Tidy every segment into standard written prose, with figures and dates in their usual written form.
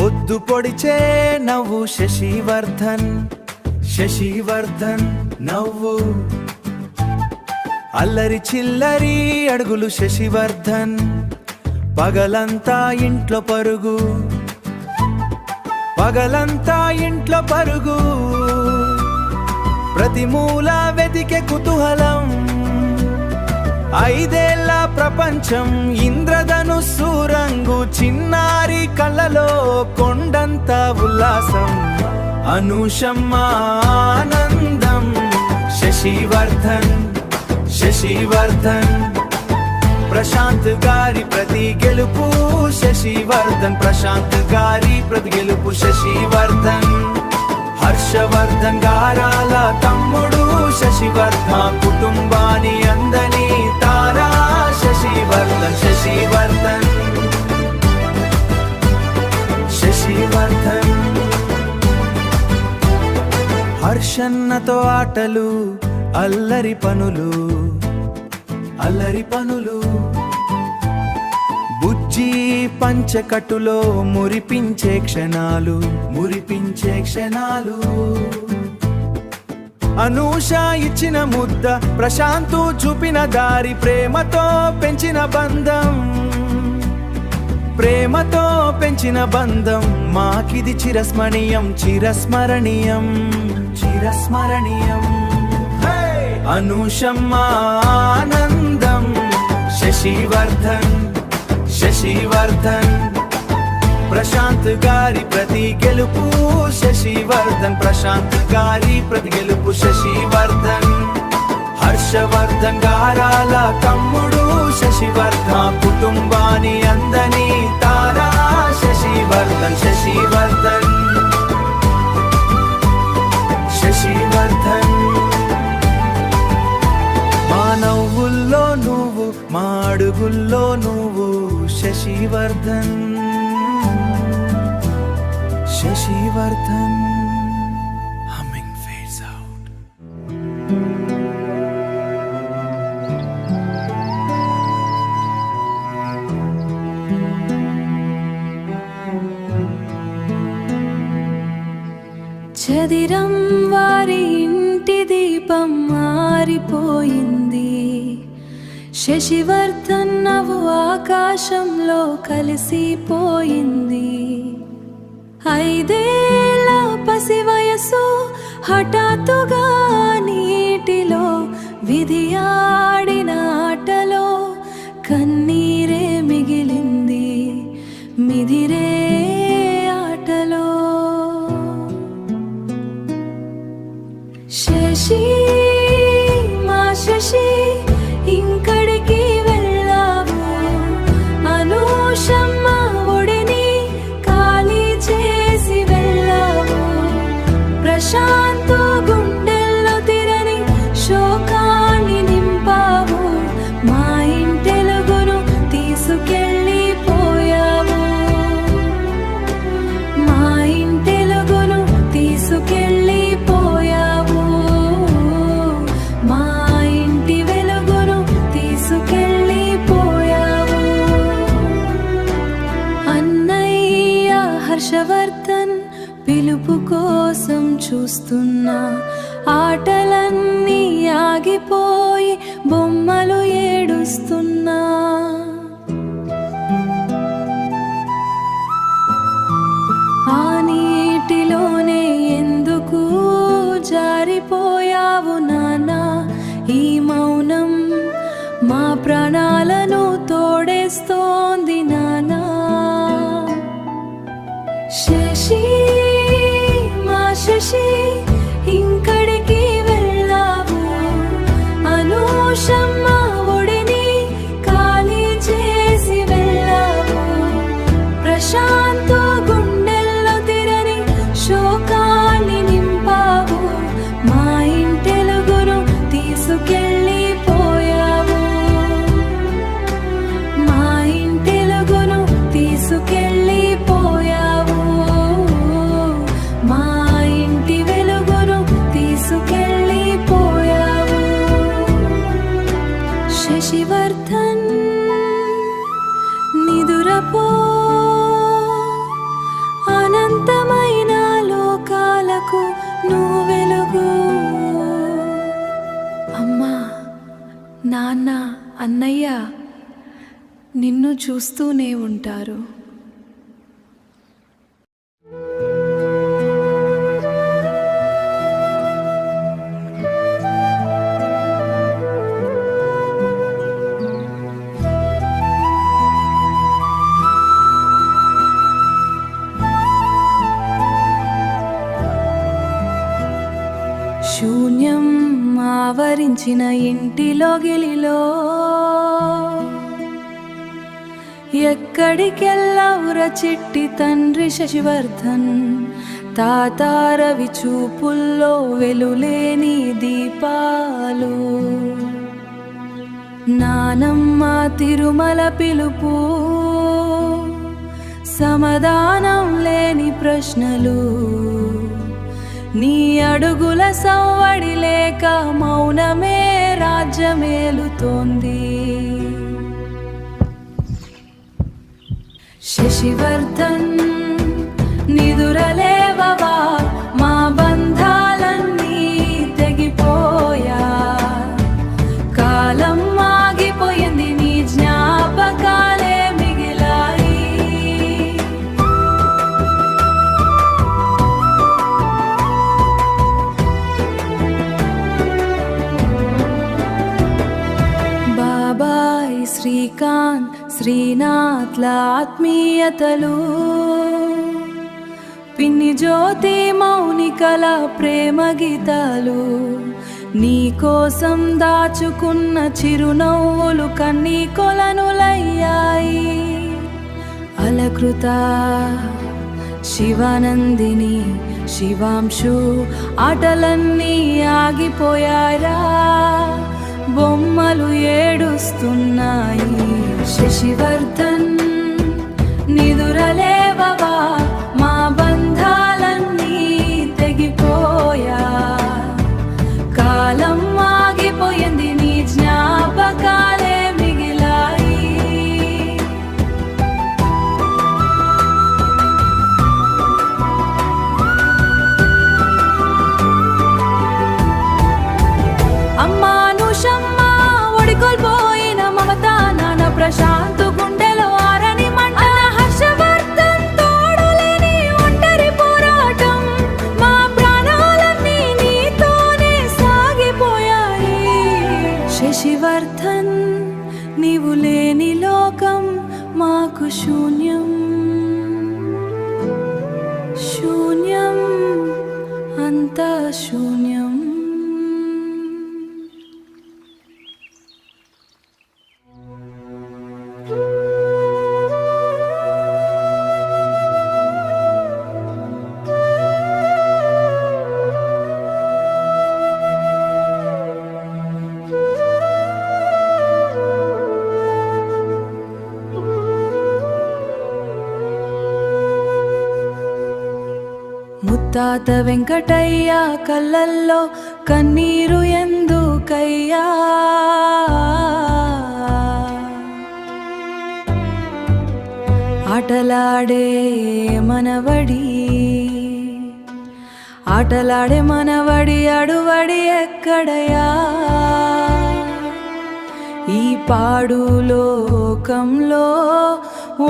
పొద్దు పొడిచే నవ్వు శశివర్ధన్, శశివర్ధన్ నవ్వు. అల్లరి చిల్లరి అడుగులు శశివర్ధన్, పగలంతా ఇంట్లో పరుగు, పగలంతా ఇంట్లో పరుగు. ప్రతి మూల వెతికే కుతూహలం, 5 ఏళ్ల ప్రపంచం ఇంద్రధనుస్సు రంగు. చిన్నారి కళ్ళలో కొండంత ఉల్లాసం, అనూషమ్మ ఆనందం. శశివర్ధన్, శశివర్ధన్ ప్రశాంత్ గారి ప్రతి గెలుపు శశివర్ధన్, ప్రశాంత్ గారి ప్రతి గెలుపు శశివర్ధన్. హర్షవర్ధన్ గారాల తమ్ముడు శశివర్ధన్, కుటుంబాన్ని అందని తారా శశివర్ధన్, శశివర్ధన్, శశివర్ధన్. హర్షన్నతో ఆటలు, అల్లరి పనులు, అల్లరి పనులు. బుజ్జి పంచకట్టులో మురిపించే క్షణాలు, మురిపించే క్షణాలు. అనూష ఇచ్చిన ముద్ద, ప్రశాంతు చూపిన దారి, ప్రేమతో పెంచిన బంధం, ప్రేమతో పెంచిన బంధం. మాకిది చిరస్మరణీయం, చిరస్మరణీయం, చిరస్మరణీయం. అనూషమ్మ ఆనందం. శశివర్ధన్, శశివర్ధన్ ప్రశాంత్ గారి ప్రతి గెలుపు శశివర్ధన్, ప్రశాంత్ గారి ప్రతి గెలుపు శశివర్ధన్. హర్షవర్ధన్ గారాల తమ్ముడు శశివర్ధన్, కుటుంబాన్ని అందని తారా శశివర్ధన్, శశివర్ధన్, శశివర్ధన్. మా నవ్వుల్లో నువ్వు, మా అడుగుల్లో నువ్వు Shashivardhan, Shashivardhan. Humming fades out. చదిరం వారి ఇంటి దీపం మారిపోయింది. శశివర్ధన్ నవ్వు ఆకాశంలో కలిసిపోయింది. 5 ఏళ్ల పసి వయసు హఠాత్తుగా నీటిలో, విధి ఆడిన ఆటలో కన్నీరే మిగిలింది, మిదిరే ఆటలో. శశి, మా శశి ఇంకడికి వెళ్ళావు. అనూషమ్మ ఒడిని ఖాళీ చేసి వెళ్ళావు. ప్రశాంతు గుండెల్లో తిరని శోకాన్ని నింపావు. మా ఇంటెలుగును తీసుకెళ్ళిపోయావు. మా ఇంటెలుగును తీసుకెళ్ళిపోయావు. మా ఇంటి వెలుగును తీసుకెళ్ళిపోయావు. అన్నయ్య హర్షవర్ధన్ పిలుపు కోసం చూస్తున్నా. ఆటలన్నీ ఆగిపోయి బొమ్మలు ఏడుస్తున్నా. ఆ నీటిలోనే ఎందుకు జారిపోయావు నాన్నా? ఈ మౌనం మా ప్రాణాలను తోడేస్తోంది నాన్నా. శశి, మా శశి ఇంకడికి వెళ్ళావు. అనూషమ్మ ఒడిని ఖాళీ చేసి వెళ్ళావు. ప్రశాంతు గుండెల్లో తిరని శోకాన్ని నింపావు. మా ఇంటెలుగును తీసుకెళ్ళిపోయావు. మా ఇంటెలుగును తీసుకెళ్ళిపోయావు. మా ఇంటి వెలుగును తీసుకెళ్ళిపోయావు. శశివర్ధన్ నిదురపో, నాన్న, అన్నయ్య నిన్ను చూస్తూనే ఉంటారు. శూన్యం ఆవరించిన ఇంటిలో గిలిలో ఎక్కడికెళ్ళవుర చిట్టి తండ్రి శశివర్ధన్, తాతారవి చూపుల్లో వెలులేని దీపాలు, నానమ్మ తిరుమల పిలుపు, సమాధానం లేని ప్రశ్నలు, నీ అడుగుల సవ్వడి లేక మౌనమే రాజ్యమేలుతోంది. శశివర్ధన్ నిదురలేవవా, మా బంధాలన్నీ తెగిపోయా, కాలం ఆగిపోయింది, నీ జ్ఞాపకాలే మిగిలాయి. బాబాయ్, శ్రీకాంత్, శ్రీనాథ్ల ఆత్మీయతలు, పిన్ని జ్యోతి మౌనికల ప్రేమ గీతాలు, నీ కోసం దాచుకున్న చిరునవ్వులు కన్నీ కొలనులయ్యాయి. అలకృత, శివానందిని, శివాంశు ఆటలన్నీ ఆగిపోయారా, బొమ్మలు ఏడుస్తున్నాయి. శశివర్ధన్ నిదురలేవవా, మా బంధాలన్నీ తెగిపోయా, కాలం ఆగిపోయింది, నీ జ్ఞాపకాలే మిగిలాయి. అమ్మానుషమ్మ ఒడికొల్పోయిన మమత, నాన్న ప్రశాంత్ గుండెలో ఆరని మంట, హర్షవర్ధన్ తోడులేని ఒంటరి పోరాటం, మా ప్రాణాలన్నీ నీతోనే సాగిపోయాయి. శశివర్ధన్ నీవు లేని లోకం మాకు శూన్యం, శూన్యం, అంతా శూన్యం. ముత్తాత వెంకటయ్య కళ్ళల్లో కన్నీరు ఎందుకయ్యా, ఆటలాడే మనవడి, ఆటలాడే మనవడి అడువడి ఎక్కడయా, ఈ పాడు లోకంలో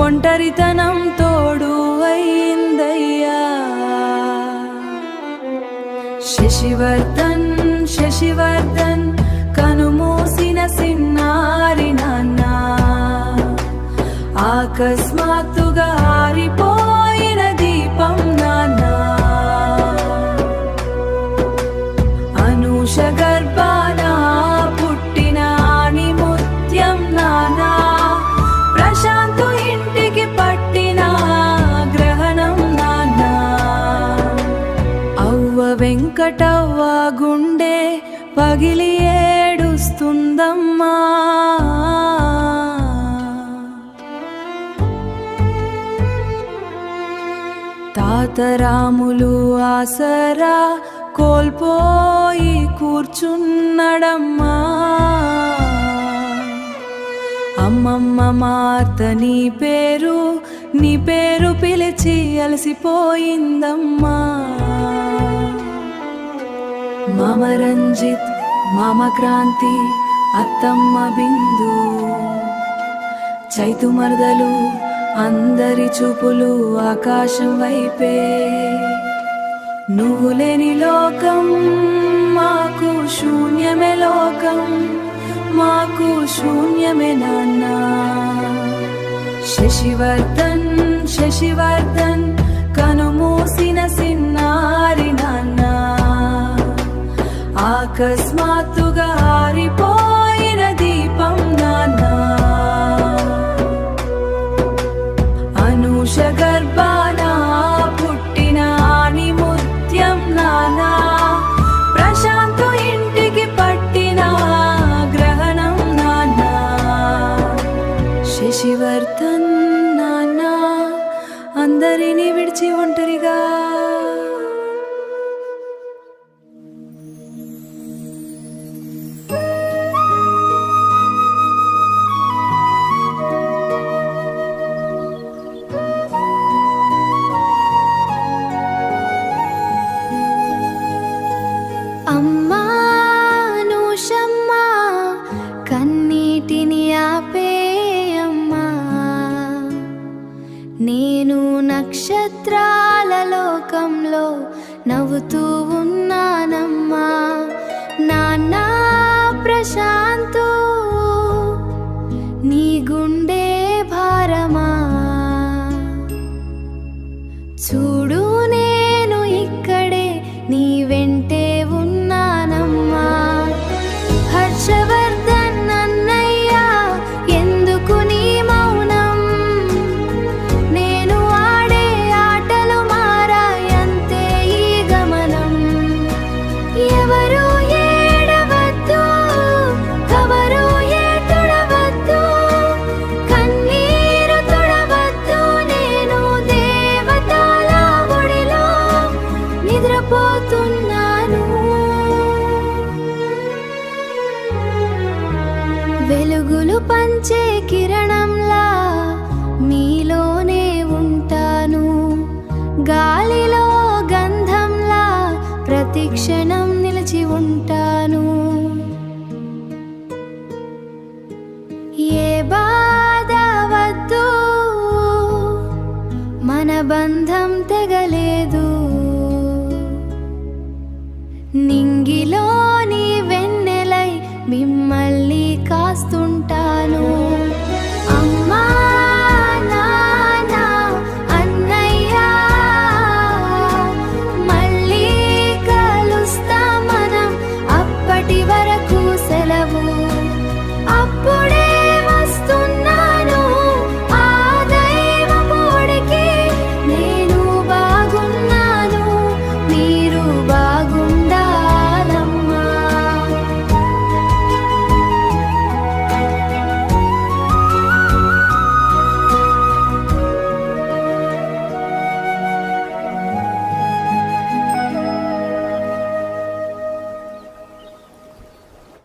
ఒంటరితనం తోడు అయిందయ్యా. శశివర్ధన్, శశివర్ధన్ కనుమూసిన సిన్నారి నాన్న, అకస్మాత్తుగా ఆరిపోయిన దీపం నాన్న, అనూష గర్భాన పుట్టిన ఆని ముత్యం నాన్న, ప్రశాంతు ఇంటికి పట్టిన గ్రహణం నాన్న, అవ్వ వెంకటవ్వ గుండె పగిలి ఏడుస్తుందమ్మా. తాతరాములు ఆసరా కోల్పోయి కూర్చున్నడమ్మా, అమ్మమ్మ మార్త నీ పేరు పిలిచి అలసిపోయిందమ్మా. మామ రంజిత్, మామ క్రాంతి అత్తమ్మ బిందు చైతు మరదలు అందరి చూపులు ఆకాశం వైపే. నువ్వు లేని లోకం మాకు శూన్యమే, లోకం మాకు శూన్యమే నాన్న. శశివర్ధన్ శశివర్ధన్ కనుమూసిన సిన్నారి నాన్న, అకస్మాత్తుగా ఆరిపోయిన దీపం నాన్న. అనూష గర్భాన పుట్టిన ఆని ముత్యం నాన్న, ప్రశాంతు ఇంటికి పట్టిన గ్రహణం నాన్న. శశివర్ధన్ నాన్న అందరినీ విడిచి ఒంటరిగా. అమ్మా నూషమ్మా కన్నీటిని ఆపేయమ్మా, నేను నక్షత్రాల లోకంలో నవ్వుతూ ఉన్నానమ్మా. నాన్న ప్రశాంతు నీ గుండె భారమా, చూడు నేను ఇక్కడే నీ వెంటే ఉన్నానమ్మా. హర్షవర్ధన్ అన్నయ్య ఎందుకు నీ మౌనం, నేను ఆడే ఆటలు మారాయంతే ఈ గమనం. ఎవరు ఏడవద్దు, ఎవరు ఏతుడవద్దు, కన్నీరు తుడవద్దు, నేను దేవతల ఒడిలో నిద్రపోతున్నాను. వెలుగులు పంచే కిరణంలా మీలోనే ఉంటాను, గాలిలో గంధంలా ప్రతి క్షణం నిలిచి ఉంటాను. ఏ బాధ వద్దు, మన బంధం తెగలేదు, నింగిలోని వెన్నెలై మిమ్మల్ని కాస్తూ